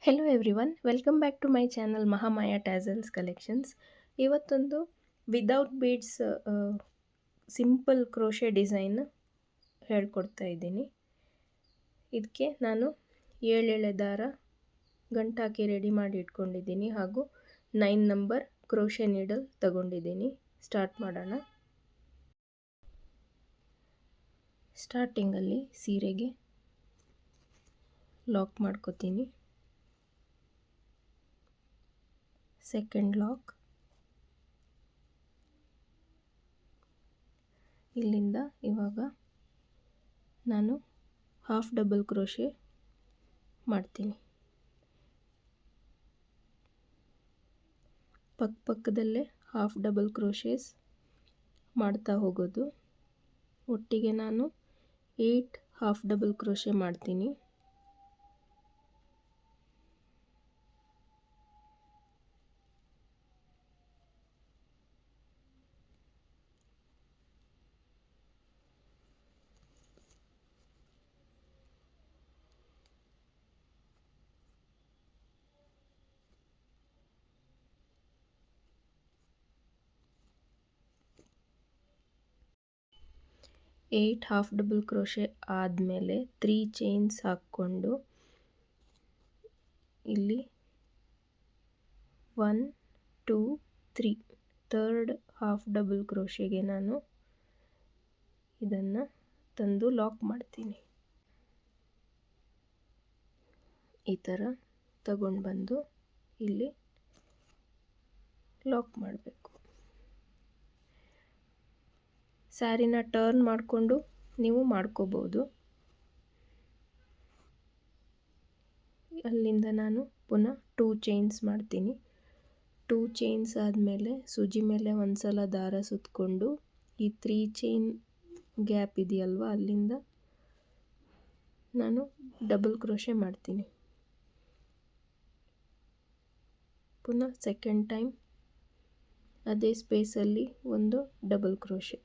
Hello everyone, welcome back to my channel Mahamaya tassels collections. ಇವತ್ತೊಂದು without beads simple crochet design ಹೇಳ್ಕೊಡ್ತಾ ಇದ್ದೀನಿ. ಇದಕ್ಕೆ ನಾನು 7 ಎಳೆ ದಾರ ಗಂಟಾಕಿ ರೆಡಿ ಮಾಡಿ ಇಟ್ಕೊಂಡಿದ್ದೀನಿ ಹಾಗೂ 9 ನಂಬರ್ ಕ್ರೋಶೆ ನೀಡಲ್ ತಗೊಂಡಿದ್ದೀನಿ. ಸ್ಟಾರ್ಟ್ ಮಾಡೋಣ. ಸ್ಟಾರ್ಟಿಂಗಲ್ಲಿ ಸೀರೆಗೆ ಲಾಕ್ ಮಾಡ್ಕೋತೀನಿ. ಸೆಕೆಂಡ್ ಲಾಕ್, ಇಲ್ಲಿಂದ ಇವಾಗ ನಾನು ಹಾಫ್ ಡಬಲ್ ಕ್ರೋಶೆ ಮಾಡ್ತೀನಿ. ಪಕ್ಕದಲ್ಲೇ ಹಾಫ್ ಡಬಲ್ ಕ್ರೋಶೆಸ್ ಮಾಡ್ತಾ ಹೋಗೋದು. ಒಟ್ಟಿಗೆ ನಾನು 8 ಹಾಫ್ ಡಬಲ್ ಕ್ರೋಶೆ ಮಾಡ್ತೀನಿ. ಏಯ್ಟ್ ಹಾಫ್ ಡಬಲ್ ಕ್ರೋಶೆ ಆದಮೇಲೆ 3 ಚೈನ್ಸ್ ಹಾಕ್ಕೊಂಡು ಇಲ್ಲಿ 1 2 3 ಥರ್ಡ್ ಹಾಫ್ ಡಬಲ್ ಕ್ರೋಶೆಗೆ ನಾನು ಇದನ್ನು ತಂದು ಲಾಕ್ ಮಾಡ್ತೀನಿ. ಈ ಥರ ತಗೊಂಡು ಬಂದು ಇಲ್ಲಿ ಲಾಕ್ ಮಾಡಬೇಕು. ಸ್ಯಾರಿನ ಟರ್ನ್ ಮಾಡಿಕೊಂಡು ನೀವು ಮಾಡ್ಕೋಬೋದು. ಅಲ್ಲಿಂದ ನಾನು ಪುನಃ 2 ಚೈನ್ಸ್ ಮಾಡ್ತೀನಿ. 2 ಚೈನ್ಸ್ ಆದಮೇಲೆ ಸೂಜಿ ಮೇಲೆ ಒಂದು ಸಲ ದಾರ ಸುತ್ತಕೊಂಡು ಈ 3 ಚೈನ್ ಗ್ಯಾಪ್ ಇದೆಯಲ್ವ, ಅಲ್ಲಿಂದ ನಾನು ಡಬಲ್ ಕ್ರೋಶೆ ಮಾಡ್ತೀನಿ. ಪುನಃ ಸೆಕೆಂಡ್ ಟೈಮ್ ಅದೇ ಸ್ಪೇಸಲ್ಲಿ ಒಂದು ಡಬಲ್ ಕ್ರೋಶೆ,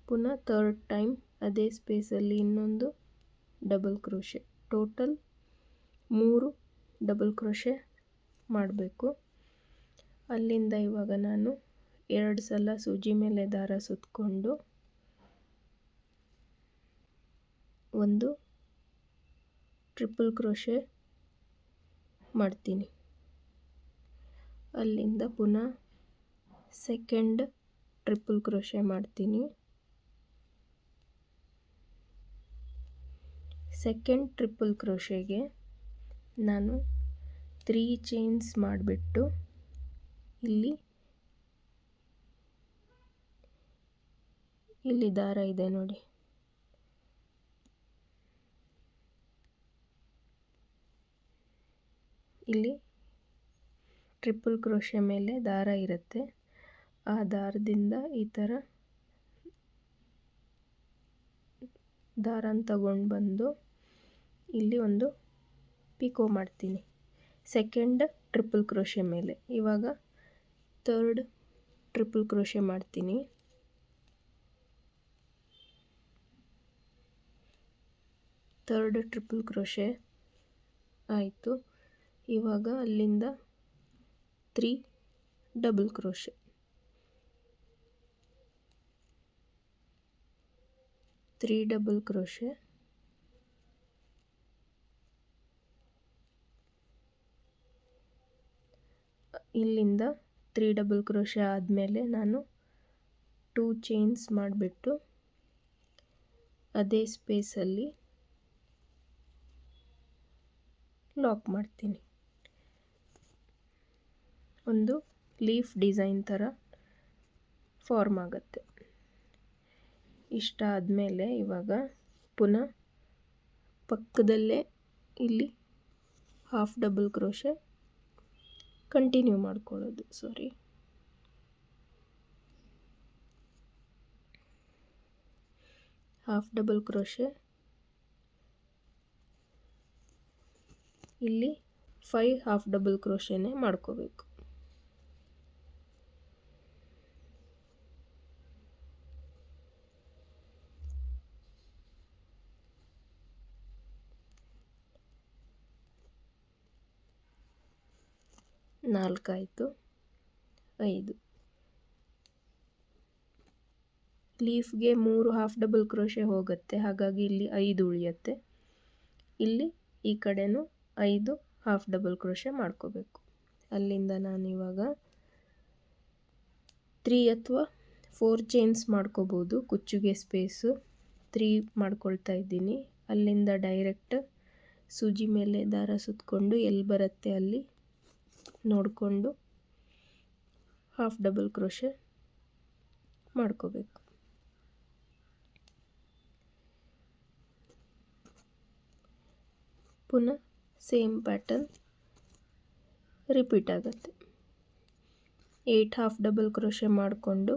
ಪುನಃ ಥರ್ಡ್ ಟೈಮ್ ಅದೇ ಸ್ಪೇಸಲ್ಲಿ ಇನ್ನೊಂದು double crochet. Total 3 double crochet ಮಾಡಬೇಕು. ಅಲ್ಲಿಂದ ಇವಾಗ ನಾನು 2 ಸಲ ಸೂಜಿ ಮೇಲೆ ದಾರ ಸುತ್ತಕೊಂಡು ಒಂದು ಟ್ರಿಪಲ್ ಕ್ರೋಶೆ ಮಾಡ್ತೀನಿ. ಅಲ್ಲಿಂದ ಪುನಃ ಸೆಕೆಂಡ್ ಟ್ರಿಪಲ್ ಕ್ರೋಶೆ ಮಾಡ್ತೀನಿ. ಸೆಕೆಂಡ್ ಟ್ರಿಪಲ್ ಕ್ರೋಶೆಗೆ ನಾನು 3 ಚೈನ್ಸ್ ಮಾಡಿಬಿಟ್ಟು ಇಲ್ಲಿ ದಾರ ಇದೆ ನೋಡಿ, ಇಲ್ಲಿ ಟ್ರಿಪಲ್ ಕ್ರೋಶೆ ಮೇಲೆ ದಾರ ಇರುತ್ತೆ. ಆ ದಾರದಿಂದ ಈ ಥರ ದಾರನ ತಗೊಂಡು ಬಂದು ಇಲ್ಲಿ ಒಂದು ಪಿಕೋ ಮಾಡ್ತೀನಿ ಸೆಕೆಂಡ್ ಟ್ರಿಪಲ್ ಕ್ರೋಶೆ ಮೇಲೆ. ಇವಾಗ ಥರ್ಡ್ ಟ್ರಿಪಲ್ ಕ್ರೋಶೆ ಮಾಡ್ತೀನಿ. ಥರ್ಡ್ ಟ್ರಿಪಲ್ ಕ್ರೋಶೆ ಆಯಿತು. ಇವಾಗ ಅಲ್ಲಿಂದ 3 ಡಬಲ್ ಕ್ರೋಶೆ, ಡಬಲ್ ಕ್ರೋಶೆ, ಇಲ್ಲಿಂದ 3 ಡಬಲ್ ಕ್ರೋಶೆ ಆದಮೇಲೆ ನಾನು 2 ಚೈನ್ಸ್ ಮಾಡಿಬಿಟ್ಟು ಅದೇ ಸ್ಪೇಸಲ್ಲಿ ಲಾಕ್ ಮಾಡ್ತೀನಿ. ಒಂದು ಲೀಫ್ ಡಿಸೈನ್ ಥರ ಫಾರ್ಮ್ ಆಗುತ್ತೆ. ಇಷ್ಟ ಆದಮೇಲೆ ಇವಾಗ ಪುನಃ ಪಕ್ಕದಲ್ಲೇ ಇಲ್ಲಿ ಹಾಫ್ ಡಬಲ್ ಕ್ರೋಶೆ ಕಂಟಿನ್ಯೂ ಮಾಡ್ಕೊಳ್ಳೋದು. ಹಾಫ್ ಡಬಲ್ ಕ್ರೋಶೆ, ಇಲ್ಲಿ 5 ಹಾಫ್ ಡಬಲ್ ಕ್ರೋಶೆನೇ ಮಾಡ್ಕೋಬೇಕು. 4 ಆಯಿತು, 5. ಲೀಫ್ಗೆ 3 ಹಾಫ್ ಡಬಲ್ ಕ್ರೋಶೆ ಹೋಗುತ್ತೆ, ಹಾಗಾಗಿ ಇಲ್ಲಿ 5 ಉಳಿಯುತ್ತೆ. ಇಲ್ಲಿ ಈ ಕಡೆನೂ 5 ಹಾಫ್ ಡಬಲ್ ಕ್ರೋಶೆ ಮಾಡ್ಕೋಬೇಕು. ಅಲ್ಲಿಂದ ನಾನು ಇವಾಗ 3 ಅಥವಾ 4 ಚೈನ್ಸ್ ಮಾಡ್ಕೋಬೋದು. ಕುಚ್ಚುಗೆ ಸ್ಪೇಸು 3 ಮಾಡ್ಕೊಳ್ತಾ ಇದ್ದೀನಿ. ಅಲ್ಲಿಂದ ಡೈರೆಕ್ಟ್ ಸೂಜಿ ಮೇಲೆ ದಾರ ಸುತ್ತಕೊಂಡು ಎಲ್ಲಿ ಬರುತ್ತೆ ಅಲ್ಲಿ ನೋಡಿಕೊಂಡು ಹಾಫ್ ಡಬಲ್ ಕ್ರೋಶೆ ಮಾಡ್ಕೋಬೇಕು. ಪುನಃ ಸೇಮ್ ಪ್ಯಾಟರ್ನ್ ರಿಪೀಟ್ ಆಗುತ್ತೆ. 8 ಹಾಫ್ ಡಬಲ್ ಕ್ರೋಶೆ ಮಾಡಿಕೊಂಡು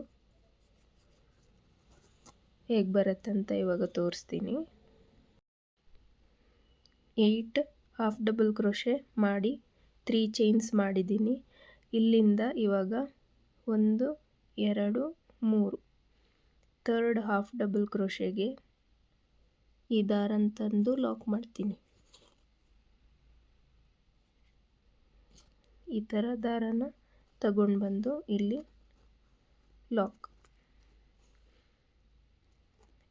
ಹೇಗೆ ಬರುತ್ತೆ ಅಂತ ಇವಾಗ ತೋರಿಸ್ತೀನಿ. 8 ಹಾಫ್ ಡಬಲ್ ಕ್ರೋಶೆ ಮಾಡಿ 3 ಚೈನ್ಸ್ ಮಾಡಿದ್ದೀನಿ. ಇಲ್ಲಿಂದ ಇವಾಗ 1 2 3 ಥರ್ಡ್ ಹಾಫ್ ಡಬಲ್ ಕ್ರೋಶೆಗೆ ಈ ದಾರನ ತಂದು ಲಾಕ್ ಮಾಡ್ತೀನಿ. ಈ ಥರ ದಾರನ ತಗೊಂಡು ಬಂದು ಇಲ್ಲಿ ಲಾಕ್.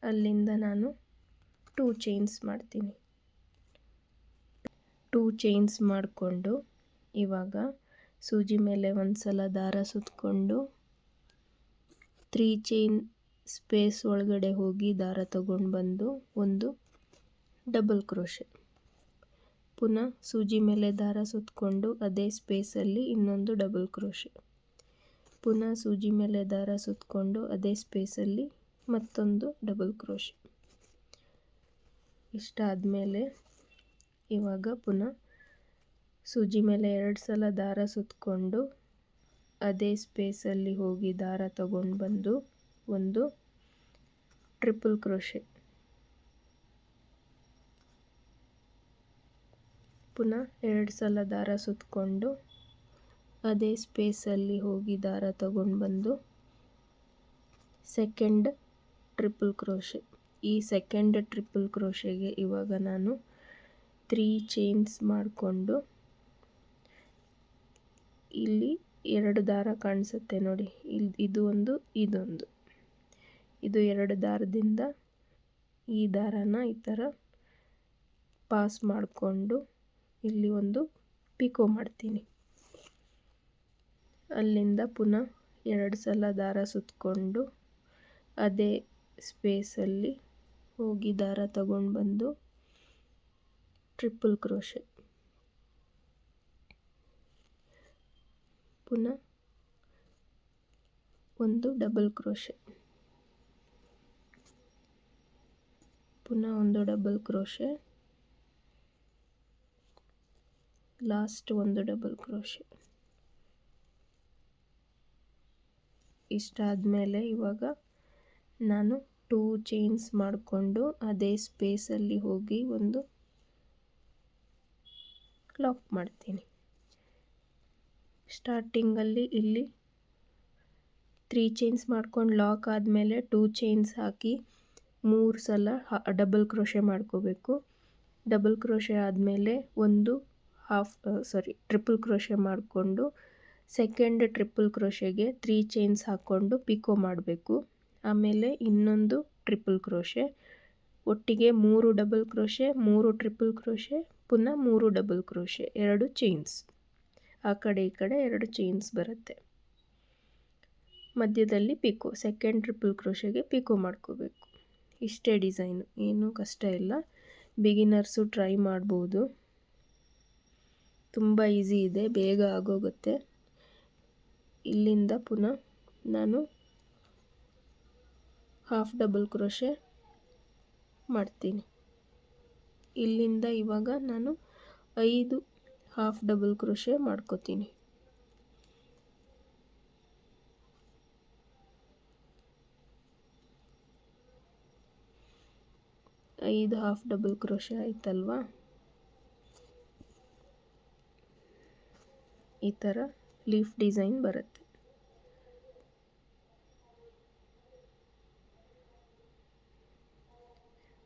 ಅಲ್ಲಿಂದ ನಾನು 2 ಚೈನ್ಸ್ ಮಾಡ್ತೀನಿ. 2 ಚೈನ್ಸ್ ಮಾಡಿಕೊಂಡು ಇವಾಗ ಸೂಜಿ ಮೇಲೆ ಒಂದು ಸಲ ದಾರ ಸುತ್ತಕೊಂಡು 3 ಚೈನ್ ಸ್ಪೇಸ್ ಒಳಗಡೆ ಹೋಗಿ ದಾರ ತಗೊಂಡು ಬಂದು ಒಂದು ಡಬಲ್ ಕ್ರೋಶೆ. ಪುನಃ ಸೂಜಿ ಮೇಲೆ ದಾರ ಸುತ್ತಕೊಂಡು ಅದೇ ಸ್ಪೇಸಲ್ಲಿ ಇನ್ನೊಂದು ಡಬಲ್ ಕ್ರೋಶೆ. ಪುನಃ ಸೂಜಿ ಮೇಲೆ ದಾರ ಸುತ್ತಕೊಂಡು ಅದೇ ಸ್ಪೇಸಲ್ಲಿ ಮತ್ತೊಂದು ಡಬಲ್ ಕ್ರೋಶೆ. ಇಷ್ಟಾದಮೇಲೆ ಇವಾಗ ಪುನಃ ಸೂಜಿ ಮೇಲೆ 2 ಸಲ ದಾರ ಸುತ್ತಕೊಂಡು ಅದೇ ಸ್ಪೇಸಲ್ಲಿ ಹೋಗಿ ದಾರ ತಗೊಂಡು ಬಂದು ಒಂದು ಟ್ರಿಪಲ್ ಕ್ರೋಶೆ. ಪುನಃ 2 ಸಲ ದಾರ ಸುತ್ತಕೊಂಡು ಅದೇ ಸ್ಪೇಸಲ್ಲಿ ಹೋಗಿ ದಾರ ತಗೊಂಡು ಬಂದು ಸೆಕೆಂಡ್ ಟ್ರಿಪಲ್ ಕ್ರೋಶೆ. ಈ ಸೆಕೆಂಡ್ ಟ್ರಿಪಲ್ ಕ್ರೋಶೆಗೆ ಇವಾಗ ನಾನು 3 ಚೈನ್ಸ್ ಮಾಡಿಕೊಂಡು ಇಲ್ಲಿ 2 ದಾರ ಕಾಣಿಸುತ್ತೆ ನೋಡಿ, ಇದು ಒಂದು ಇದೊಂದು, ಇದು 2 ದಾರದಿಂದ ಈ ದಾರನ ಈ ಥರ ಪಾಸ್ ಮಾಡಿಕೊಂಡು ಇಲ್ಲಿ ಒಂದು ಪಿಕೋ ಮಾಡ್ತೀನಿ. ಅಲ್ಲಿಂದ ಪುನಃ 2 ಸಲ ದಾರ ಸುತ್ತಕೊಂಡು ಅದೇ ಸ್ಪೇಸಲ್ಲಿ ಹೋಗಿ ದಾರ ತಗೊಂಡು ಬಂದು ಟ್ರಿಪಲ್ ಕ್ರೋಶೆ. ಪುನಃ ಒಂದು ಡಬಲ್ ಕ್ರೋಶೆ. ಪುನಃ ಒಂದು ಡಬಲ್ ಕ್ರೋಶೆ. ಲಾಸ್ಟ್ ಒಂದು ಡಬಲ್ ಕ್ರೋಶೆ. ಇಷ್ಟಾದಮೇಲೆ ಇವಾಗ ನಾನು 2 ಚೈನ್ಸ್ ಮಾಡಿಕೊಂಡು ಅದೇ ಸ್ಪೇಸಲ್ಲಿ ಹೋಗಿ ಒಂದು ಲಾಕ್ ಮಾಡ್ತೀನಿ. ಸ್ಟಾರ್ಟಿಂಗಲ್ಲಿ ಇಲ್ಲಿ 3 ಚೈನ್ಸ್ ಮಾಡ್ಕೊಂಡು ಲಾಕ್ ಆದಮೇಲೆ 2 ಚೈನ್ಸ್ ಹಾಕಿ 3 ಸಲ ಡಬಲ್ ಕ್ರೋಶೆ ಮಾಡ್ಕೋಬೇಕು. ಡಬಲ್ ಕ್ರೋಶೆ ಆದಮೇಲೆ ಒಂದು ಟ್ರಿಪಲ್ ಕ್ರೋಶೆ ಮಾಡಿಕೊಂಡು ಸೆಕೆಂಡ್ ಟ್ರಿಪಲ್ ಕ್ರೋಶೆಗೆ 3 ಚೈನ್ಸ್ ಹಾಕ್ಕೊಂಡು ಪಿಕೋ ಮಾಡಬೇಕು. ಆಮೇಲೆ ಇನ್ನೊಂದು ಟ್ರಿಪಲ್ ಕ್ರೋಶೆ, ಒಟ್ಟಿಗೆ 3 ಡಬಲ್ ಕ್ರೋಶೆ, 3 ಟ್ರಿಪಲ್ ಕ್ರೋಶೆ, ಪುನಃ 3 ಡಬಲ್ ಕ್ರೋಶೆ, 2 ಚೈನ್ಸ್. ಆ ಕಡೆ ಈ ಕಡೆ 2 ಚೈನ್ಸ್ ಬರುತ್ತೆ. ಮಧ್ಯದಲ್ಲಿ ಪಿಕೋ, ಸೆಕೆಂಡ್ ಟ್ರಿಪಲ್ ಕ್ರೋಶೆಗೆ ಪಿಕೋ ಮಾಡ್ಕೋಬೇಕು. ಇಷ್ಟೇ ಡಿಸೈನು, ಏನೂ ಕಷ್ಟ ಇಲ್ಲ. ಬಿಗಿನರ್ಸು ಟ್ರೈ ಮಾಡ್ಬೋದು. ತುಂಬ ಈಸಿ ಇದೆ, ಬೇಗ ಆಗೋಗುತ್ತೆ. ಇಲ್ಲಿಂದ ಪುನಃ ನಾನು ಹಾಫ್ ಡಬಲ್ ಕ್ರೋಶೆ ಮಾಡ್ತೀನಿ. ಇಲ್ಲಿಂದ ಇವಾಗ ನಾನು 5 ಹಾಫ್ ಡಬಲ್ ಕ್ರೋಶೆ ಮಾಡ್ಕೋತೀನಿ. 5 ಹಾಫ್ ಡಬಲ್ ಕ್ರೋಶೆ ಆಯ್ತಲ್ವಾ. ಈ ಥರ ಲೀಫ್ ಡಿಸೈನ್ ಬರುತ್ತೆ.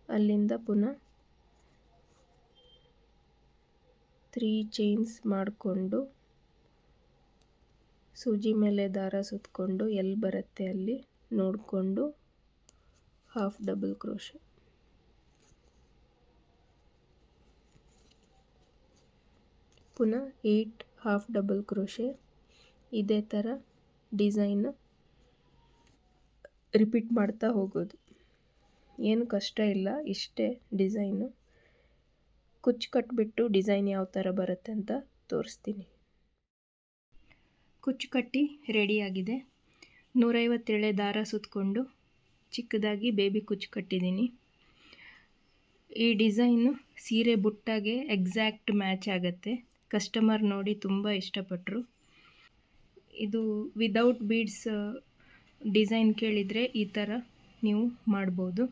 ಅಲ್ಲಿಂದ ಪುನಃ 3 ಚೈನ್ಸ್ ಮಾಡಿಕೊಂಡು ಸೂಜಿ ಮೇಲೆ ದಾರ ಸುತ್ತಕೊಂಡು ಎಲ್ಲಿ ಬರುತ್ತೆ ಅಲ್ಲಿ ನೋಡಿಕೊಂಡು ಹಾಫ್ ಡಬಲ್ ಕ್ರೋಶೆ, ಪುನಃ 8 ಹಾಫ್ ಡಬಲ್ ಕ್ರೋಶೆ. ಇದೇ ಥರ ಡಿಸೈನ್ ರಿಪೀಟ್ ಮಾಡ್ತಾ ಹೋಗೋದು. ಏನು ಕಷ್ಟ ಇಲ್ಲ, ಇಷ್ಟೇ ಡಿಸೈನು. ಕುಚ್ಚು ಕಟ್ಟಿಬಿಟ್ಟು ಡಿಸೈನ್ ಯಾವ ಥರ ಬರುತ್ತೆ ಅಂತ ತೋರಿಸ್ತೀನಿ. ಕುಚ್ಚು ಕಟ್ಟಿ ರೆಡಿಯಾಗಿದೆ. 150 ಎಳೆ ದಾರ ಸುತ್ತಕೊಂಡು ಚಿಕ್ಕದಾಗಿ ಬೇಬಿ ಕುಚ್ಚು ಕಟ್ಟಿದ್ದೀನಿ. ಈ ಡಿಸೈನು ಸೀರೆ ಬುಟ್ಟಾಗೆ ಎಕ್ಸಾಕ್ಟ್ ಮ್ಯಾಚ್ ಆಗುತ್ತೆ. ಕಸ್ಟಮರ್ ನೋಡಿ ತುಂಬ ಇಷ್ಟಪಟ್ಟರು. ಇದು ವಿದೌಟ್ ಬೀಡ್ಸ್ ಡಿಸೈನ್ ಕೇಳಿದರೆ ಈ ಥರ ನೀವು ಮಾಡ್ಬೋದು,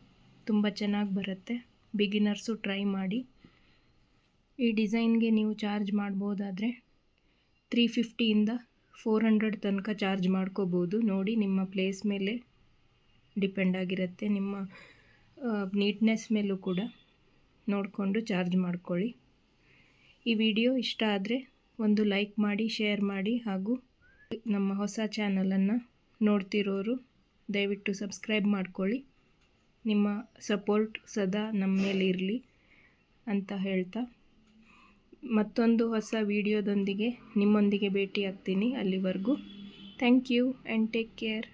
ತುಂಬ ಚೆನ್ನಾಗಿ ಬರುತ್ತೆ. ಬಿಗಿನರ್ಸು ಟ್ರೈ ಮಾಡಿ. ಈ ಡಿಸೈನ್ಗೆ ನೀವು ಚಾರ್ಜ್ ಮಾಡ್ಬೋದಾದರೆ 350ಇಂದ 400 ತನಕ ಚಾರ್ಜ್ ಮಾಡ್ಕೋಬೋದು. ನೋಡಿ, ನಿಮ್ಮ ಪ್ಲೇಸ್ ಮೇಲೆ ಡಿಪೆಂಡ್ ಆಗಿರುತ್ತೆ, ನಿಮ್ಮ ನೀಟ್ನೆಸ್ ಮೇಲೂ ಕೂಡ ನೋಡಿಕೊಂಡು ಚಾರ್ಜ್ ಮಾಡ್ಕೊಳ್ಳಿ. ಈ ವಿಡಿಯೋ ಇಷ್ಟ ಆದರೆ ಒಂದು ಲೈಕ್ ಮಾಡಿ, ಶೇರ್ ಮಾಡಿ, ಹಾಗೂ ನಮ್ಮ ಹೊಸ ಚಾನಲನ್ನು ನೋಡ್ತಿರೋರು ದಯವಿಟ್ಟು ಸಬ್ಸ್ಕ್ರೈಬ್ ಮಾಡ್ಕೊಳ್ಳಿ. ನಿಮ್ಮ ಸಪೋರ್ಟ್ ಸದಾ ನಮ್ಮ ಮೇಲೆ ಇರಲಿ ಅಂತ ಹೇಳ್ತಾ, ಮತ್ತೊಂದು ಹೊಸ ವಿಡಿಯೋದೊಂದಿಗೆ ನಿಮ್ಮೊಂದಿಗೆ ಭೇಟಿ ಆಗ್ತೀನಿ. ಅಲ್ಲಿವರೆಗೂ thank you and take care.